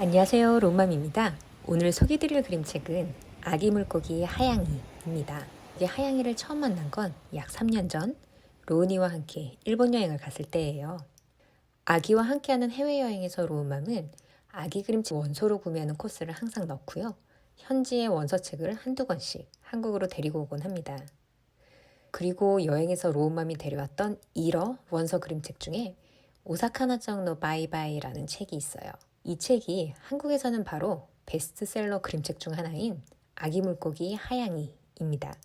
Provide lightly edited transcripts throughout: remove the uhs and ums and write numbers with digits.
안녕하세요, 롬맘입니다. 오늘 소개드릴 그림책은 아기 물고기 하양이입니다. 이제 하양이를 처음 만난 건 약 3년 전 로운이와 함께 일본 여행을 갔을 때예요. 아기와 함께하는 해외여행에서 로운맘은 아기 그림책 원소로 구매하는 코스를 항상 넣고요. 현지의 원서책을 한두 권씩 한국으로 데리고 오곤 합니다. 그리고 여행에서 로운맘이 데려왔던 1어 원서 그림책 중에 오사카나정노 바이바이라는 책이 있어요. 이 책이 한국에서는 바로 베스트셀러 그림책 중 하나인 아기 물고기 하양이입니다.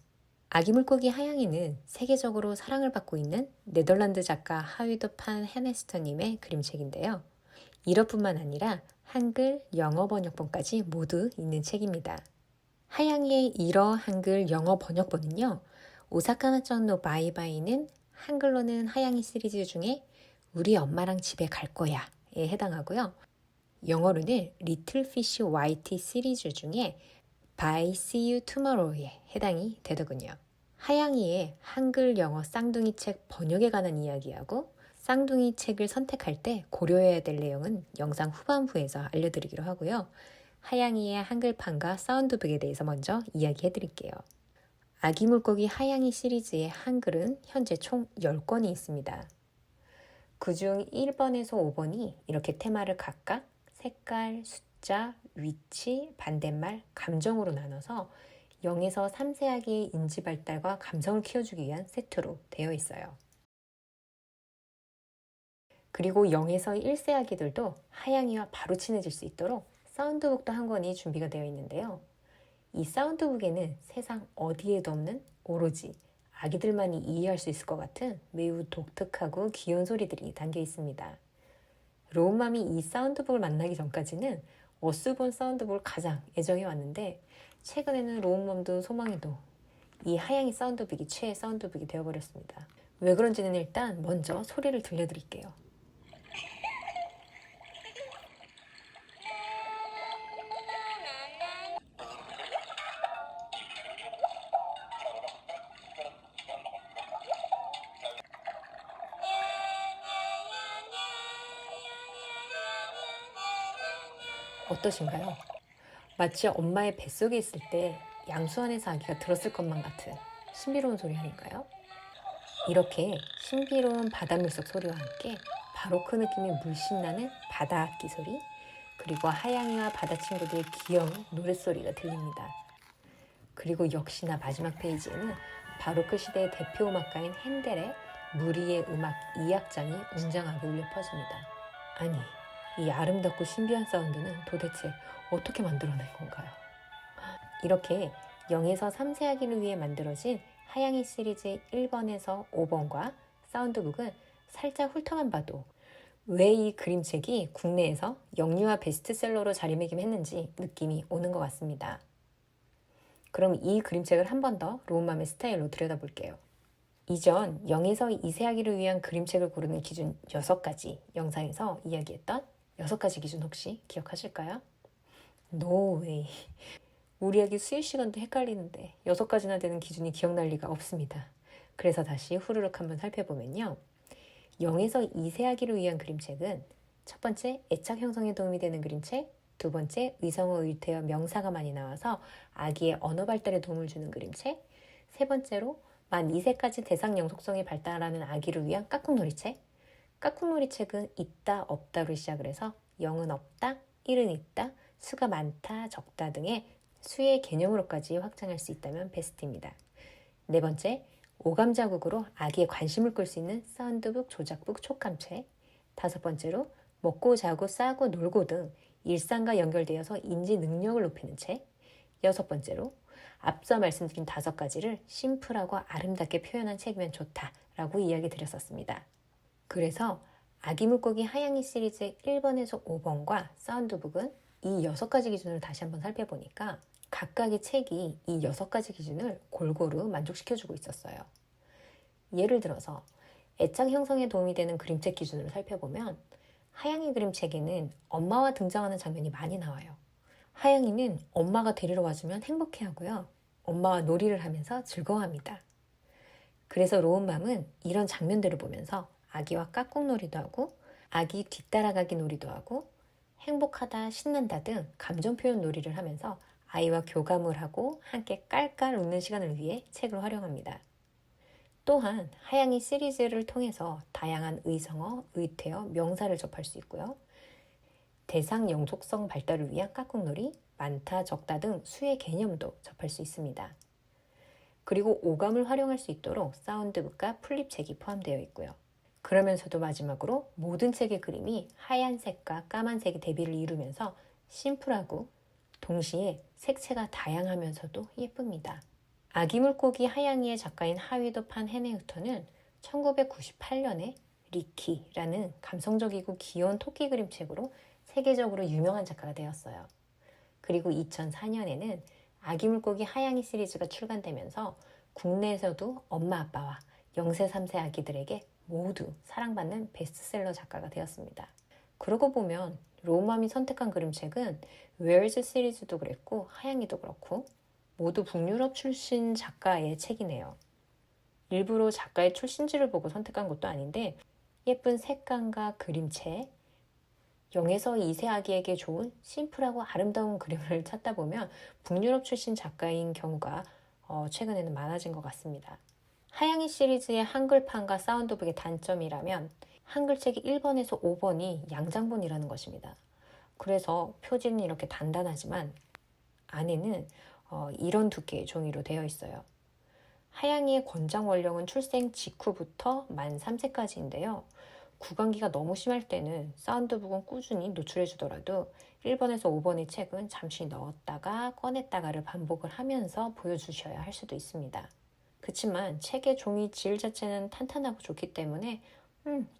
아기 물고기 하양이는 세계적으로 사랑을 받고 있는 네덜란드 작가 하위드 판 헤네스터님의 그림책인데요. 일어뿐만 아니라 한글, 영어 번역본까지 모두 있는 책입니다. 하양이의 일어, 한글, 영어 번역본은요. 오사카나정노 바이바이는 한글로는 하양이 시리즈 중에 우리 엄마랑 집에 갈 거야에 해당하고요. 영어로는 리틀 피쉬 화이트 시리즈 중에 Bye See You Tomorrow에 해당이 되더군요. 하양이의 한글 영어 쌍둥이 책 번역에 관한 이야기하고 쌍둥이 책을 선택할 때 고려해야 될 내용은 영상 후반부에서 알려드리기로 하고요. 하양이의 한글판과 사운드북에 대해서 먼저 이야기해 드릴게요. 아기 물고기 하양이 시리즈의 한글은 현재 총 10권이 있습니다. 그중 1번에서 5번이 이렇게 테마를 각각 색깔, 숫자, 위치, 반대말, 감정으로 나눠서 0에서 3세 아기의 인지 발달과 감성을 키워주기 위한 세트로 되어 있어요. 그리고 0에서 1세 아기들도 하양이와 바로 친해질 수 있도록 사운드북도 한 권이 준비가 되어 있는데요. 이 사운드북에는 세상 어디에도 없는 오로지 아기들만이 이해할 수 있을 것 같은 매우 독특하고 귀여운 소리들이 담겨 있습니다. 로운맘이 이 사운드북을 만나기 전까지는 어스본 사운드북을 가장 애정해 왔는데 최근에는 로운맘도 소망이도 이 하양이 사운드북이 최애 사운드북이 되어버렸습니다. 왜 그런지는 일단 먼저 소리를 들려드릴게요. 어떠신가요? 마치 엄마의 뱃속에 있을 때 양수 안에서 아기가 들었을 것만 같은 신비로운 소리 아닌가요? 이렇게 신비로운 바닷물 속 소리와 함께 바로크 느낌이 물씬 나는 바다 악기 소리, 그리고 하양이와 바다 친구들의 귀여운 노랫소리가 들립니다. 그리고 역시나 마지막 페이지에는 바로크 시대의 대표 음악가인 핸델의 무리의 음악 2악장이 웅장하게 울려 퍼집니다. 아니, 이 아름답고 신비한 사운드는 도대체 어떻게 만들어낸 건가요? 이렇게 0에서 3세 아기를 위해 만들어진 하양이 시리즈 1번에서 5번과 사운드북은 살짝 훑어만 봐도 왜 이 그림책이 국내에서 영유아 베스트셀러로 자리매김했는지 느낌이 오는 것 같습니다. 그럼 이 그림책을 한 번 더 로운맘의 스타일로 들여다볼게요. 이전 0에서 2세 아기를 위한 그림책을 고르는 기준 6가지 영상에서 이야기했던 6가지 기준 혹시 기억하실까요? No way. 우리 아기 수유 시간도 헷갈리는데 6가지나 되는 기준이 기억날 리가 없습니다. 그래서 다시 후루룩 한번 살펴보면요. 0에서 2세 아기를 위한 그림책은 첫 번째, 애착 형성에 도움이 되는 그림책, 두 번째, 의성어, 의태어, 명사가 많이 나와서 아기의 언어 발달에 도움을 주는 그림책, 세 번째로 만 2세까지 대상 영속성이 발달하는 아기를 위한 까꿍놀이책, 까꿍놀이책은 있다, 없다로 시작을 해서 0은 없다, 1은 있다, 수가 많다, 적다 등의 수의 개념으로까지 확장할 수 있다면 베스트입니다. 네 번째, 오감 자극으로 아기의 관심을 끌 수 있는 사운드북, 조작북, 촉감책. 다섯 번째로 먹고 자고 싸고 놀고 등 일상과 연결되어서 인지 능력을 높이는 책. 여섯 번째로 앞서 말씀드린 5가지를 심플하고 아름답게 표현한 책이면 좋다라고 이야기 드렸었습니다. 그래서 아기 물고기 하양이 시리즈 1번에서 5번과 사운드북은 이 6가지 기준을 다시 한번 살펴보니까 각각의 책이 이 6가지 기준을 골고루 만족시켜주고 있었어요. 예를 들어서 애착 형성에 도움이 되는 그림책 기준을 살펴보면 하양이 그림책에는 엄마와 등장하는 장면이 많이 나와요. 하양이는 엄마가 데리러 와주면 행복해하고요. 엄마와 놀이를 하면서 즐거워합니다. 그래서 로운맘은 이런 장면들을 보면서 아기와 깍꿍놀이도 하고 아기 뒤따라가기 놀이도 하고 행복하다, 신난다 등 감정 표현 놀이를 하면서 아이와 교감을 하고 함께 깔깔 웃는 시간을 위해 책을 활용합니다. 또한 하양이 시리즈를 통해서 다양한 의성어, 의태어, 명사를 접할 수 있고요. 대상 영속성 발달을 위한 깍꿍놀이, 많다, 적다 등 수의 개념도 접할 수 있습니다. 그리고 오감을 활용할 수 있도록 사운드북과 플립책이 포함되어 있고요. 그러면서도 마지막으로 모든 책의 그림이 하얀색과 까만색이 대비를 이루면서 심플하고 동시에 색채가 다양하면서도 예쁩니다. 아기 물고기 하양이의 작가인 하위도 판 헤네우터는 1998년에 리키라는 감성적이고 귀여운 토끼 그림책으로 세계적으로 유명한 작가가 되었어요. 그리고 2004년에는 아기 물고기 하양이 시리즈가 출간되면서 국내에서도 엄마 아빠와 0세 3세 아기들에게 모두 사랑받는 베스트셀러 작가가 되었습니다. 그러고 보면 로우맘이 선택한 그림책은 웨어즈 시리즈도 그랬고 하양이도 그렇고 모두 북유럽 출신 작가의 책이네요. 일부러 작가의 출신지를 보고 선택한 것도 아닌데 예쁜 색감과 그림체, 0에서 2세 아기에게 좋은 심플하고 아름다운 그림을 찾다 보면 북유럽 출신 작가인 경우가 최근에는 많아진 것 같습니다. 하양이 시리즈의 한글판과 사운드북의 단점이라면 한글책이 1번에서 5번이 양장본이라는 것입니다. 그래서 표지는 이렇게 단단하지만 안에는 이런 두께의 종이로 되어 있어요. 하양이의 권장 원령은 출생 직후부터 만 3세까지인데요. 구강기가 너무 심할 때는 사운드북은 꾸준히 노출해 주더라도 1번에서 5번의 책은 잠시 넣었다가 꺼냈다가를 반복을 하면서 보여주셔야 할 수도 있습니다. 그치만 책의 종이 질 자체는 탄탄하고 좋기 때문에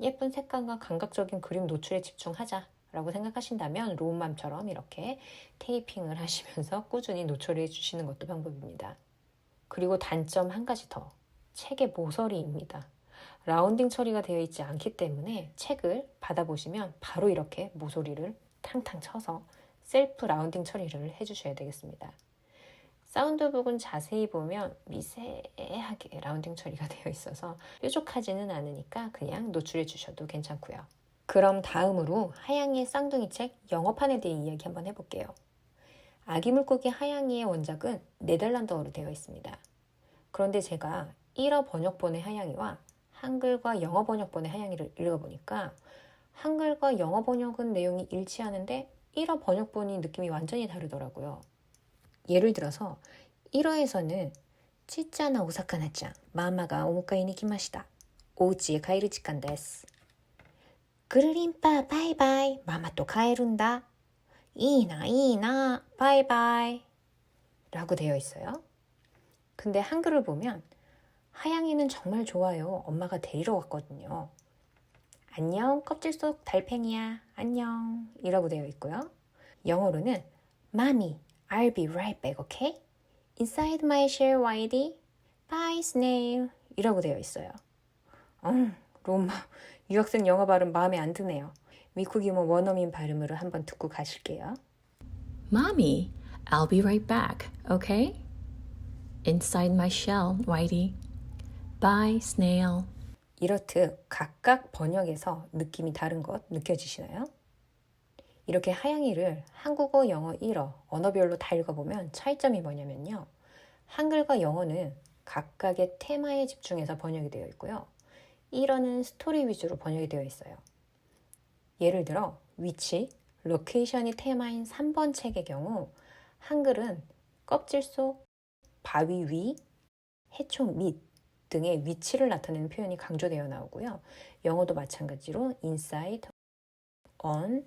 예쁜 색감과 감각적인 그림 노출에 집중하자 라고 생각하신다면 로우맘처럼 이렇게 테이핑을 하시면서 꾸준히 노출해 주시는 것도 방법입니다. 그리고 단점 한 가지 더, 책의 모서리입니다. 라운딩 처리가 되어 있지 않기 때문에 책을 받아보시면 바로 이렇게 모서리를 탕탕 쳐서 셀프 라운딩 처리를 해주셔야 되겠습니다. 사운드북은 자세히 보면 미세하게 라운딩 처리가 되어 있어서 뾰족하지는 않으니까 그냥 노출해 주셔도 괜찮고요. 그럼 다음으로 하양이의 쌍둥이 책 영어판에 대해 이야기 한번 해볼게요. 아기 물고기 하양이의 원작은 네덜란드어로 되어 있습니다. 그런데 제가 1어 번역본의 하양이와 한글과 영어 번역본의 하양이를 읽어보니까 한글과 영어 번역은 내용이 일치하는데 1어 번역본이 느낌이 완전히 다르더라고요. 예를 들어서 1어에서는 치짜나 오사카나짱 마마가 오무카이に来ました. 오우치에 가이르 직간 데스. 그르림빠 바이바이 마마 또 가에룬다. 이나 이나 바이바이 라고 되어 있어요. 근데 한글을 보면 하양이는 정말 좋아요. 엄마가 데리러 왔거든요. 안녕 껍질 속 달팽이야. 안녕 이라고 되어 있고요. 영어로는 Mommy, I'll be right back, okay? Inside my shell whitey. Bye snail 이라고 되어 있어요. 로마 유학생 영어 발음 마음에 안 드네요. 미쿠기모 원어민 발음으로 한번 듣고 가실게요. Mommy, I'll be right back, okay? Inside my shell, Whitey. Bye, snail. 이렇듯 각각 번역에서 느낌이 다른 것 느껴지시나요? 이렇게 하양이를 한국어, 영어, 일어 언어별로 다 읽어보면 차이점이 뭐냐면요. 한글과 영어는 각각의 테마에 집중해서 번역이 되어 있고요. 일어는 스토리 위주로 번역이 되어 있어요. 예를 들어 위치, 로케이션이 테마인 3번 책의 경우 한글은 껍질 속, 바위 위, 해총 밑 등의 위치를 나타내는 표현이 강조되어 나오고요. 영어도 마찬가지로 inside, on,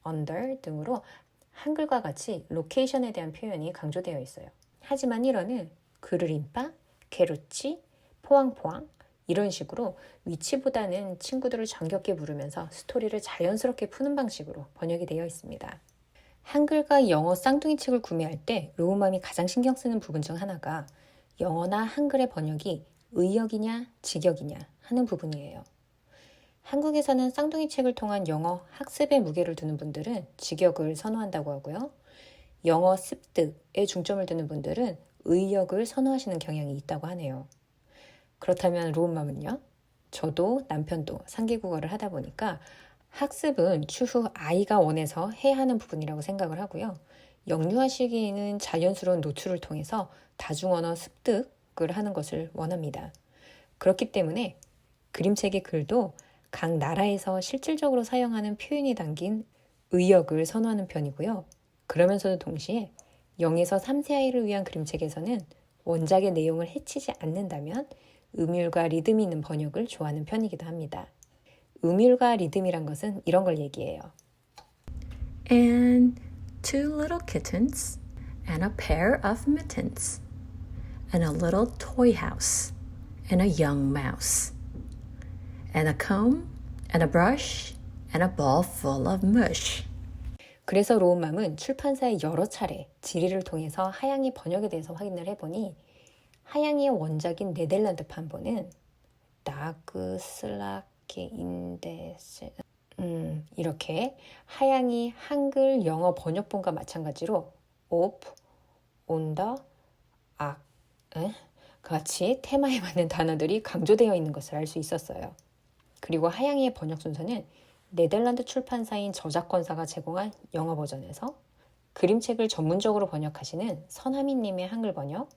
under 등으로 한글과 같이 로케이션에 대한 표현이 강조되어 있어요. 하지만 일어는 그르림빠, 게루치, 포항포항 이런 식으로 위치보다는 친구들을 정겹게 부르면서 스토리를 자연스럽게 푸는 방식으로 번역이 되어 있습니다. 한글과 영어 쌍둥이 책을 구매할 때 로우맘이 가장 신경 쓰는 부분 중 하나가 영어나 한글의 번역이 의역이냐 직역이냐 하는 부분이에요. 한국에서는 쌍둥이 책을 통한 영어 학습에 무게를 두는 분들은 직역을 선호한다고 하고요. 영어 습득에 중점을 두는 분들은 의역을 선호하시는 경향이 있다고 하네요. 그렇다면 로우맘은요? 저도 남편도 상기국어를 하다 보니까 학습은 추후 아이가 원해서 해야 하는 부분이라고 생각을 하고요. 영유아 시기에는 자연스러운 노출을 통해서 다중언어 습득을 하는 것을 원합니다. 그렇기 때문에 그림책의 글도 각 나라에서 실질적으로 사용하는 표현이 담긴 의역을 선호하는 편이고요. 그러면서도 동시에 0에서 3세 아이를 위한 그림책에서는 원작의 내용을 해치지 않는다면 음율과 리듬이 있는 번역을 좋아하는 편이기도 합니다. 음율과 리듬이란 것은 이런 걸 얘기해요. And 2 little kittens and a pair of mittens and a little toy house and a young mouse and a comb and a brush and a ball full of mush. 그래서 로운맘은 출판사에 여러 차례 질의를 통해서 하양이 번역에 대해서 확인을 해보니 하양이의 원작인 네덜란드 판본은 나그슬라케 인데스 이렇게 하양이 한글 영어 번역본과 마찬가지로 오프, 온더, 같이 테마에 맞는 단어들이 강조되어 있는 것을 알 수 있었어요. 그리고 하양이의 번역 순서는 네덜란드 출판사인 저작권사가 제공한 영어 버전에서 그림책을 전문적으로 번역하시는 선하민님의 한글 번역,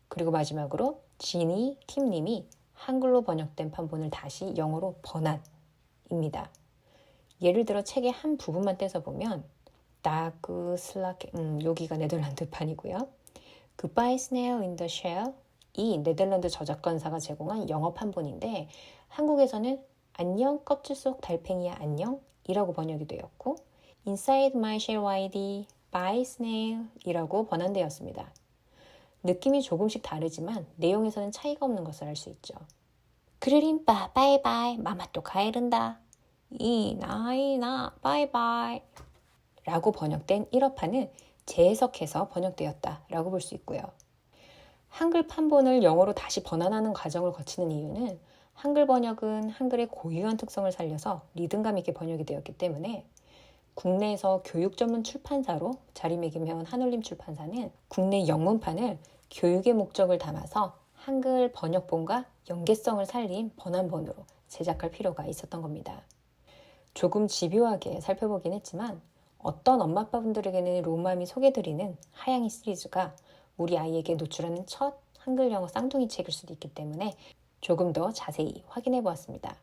그리고 마지막으로 지니 팀님이 한글로 번역된 판본을 다시 영어로 번안입니다. 예를 들어 책의 한 부분만 떼서 보면 나그슬라케 여기가 네덜란드 판이고요. Goodbye Snail in the Shell 이 네덜란드 저작권사가 제공한 영어 판본인데 한국에서는 안녕 껍질 속 달팽이야 안녕 이라고 번역이 되었고 Inside my shell Whitey, Bye Snail 이라고 번안되었습니다. 느낌이 조금씩 다르지만 내용에서는 차이가 없는 것을 알 수 있죠. 그르림빠 바이바이 마마 또 가이른다 이나이나 바이바이 라고 번역된 1어판은 재해석해서 번역되었다 라고 볼 수 있고요. 한글 판본을 영어로 다시 번안하는 과정을 거치는 이유는 한글 번역은 한글의 고유한 특성을 살려서 리듬감 있게 번역이 되었기 때문에 국내에서 교육 전문 출판사로 자리매김해온 한올림 출판사는 국내 영문판을 교육의 목적을 담아서 한글 번역본과 연계성을 살린 번안본으로 제작할 필요가 있었던 겁니다. 조금 집요하게 살펴보긴 했지만 어떤 엄마 아빠분들에게는 로운맘이 소개드리는 하양이 시리즈가 우리 아이에게 노출하는 첫 한글 영어 쌍둥이 책일 수도 있기 때문에 조금 더 자세히 확인해 보았습니다.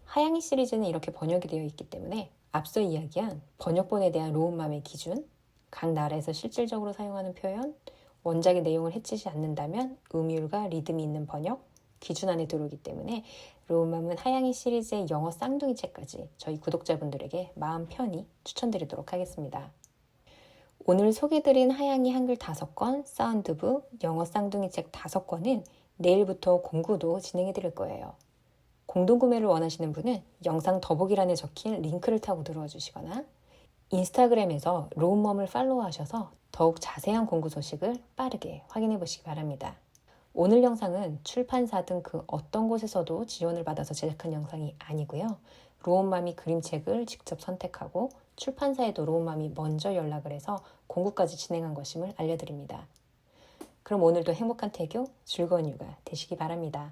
하양이 시리즈는 이렇게 번역이 되어 있기 때문에 앞서 이야기한 번역본에 대한 로운맘의 기준, 각 나라에서 실질적으로 사용하는 표현, 원작의 내용을 해치지 않는다면 음율과 리듬이 있는 번역, 기준 안에 들어오기 때문에 로운맘은 하양이 시리즈의 영어 쌍둥이 책까지 저희 구독자분들에게 마음 편히 추천드리도록 하겠습니다. 오늘 소개드린 하양이 한글 5권, 사운드북, 영어 쌍둥이 책 5권은 내일부터 공구도 진행해 드릴 거예요. 공동구매를 원하시는 분은 영상 더보기란에 적힌 링크를 타고 들어와 주시거나 인스타그램에서 로운맘을 팔로우하셔서 더욱 자세한 공구 소식을 빠르게 확인해 보시기 바랍니다. 오늘 영상은 출판사 등 그 어떤 곳에서도 지원을 받아서 제작한 영상이 아니고요. 로운맘이 그림책을 직접 선택하고 출판사에도 로운맘이 먼저 연락을 해서 공구까지 진행한 것임을 알려드립니다. 그럼 오늘도 행복한 태교, 즐거운 육아 되시기 바랍니다.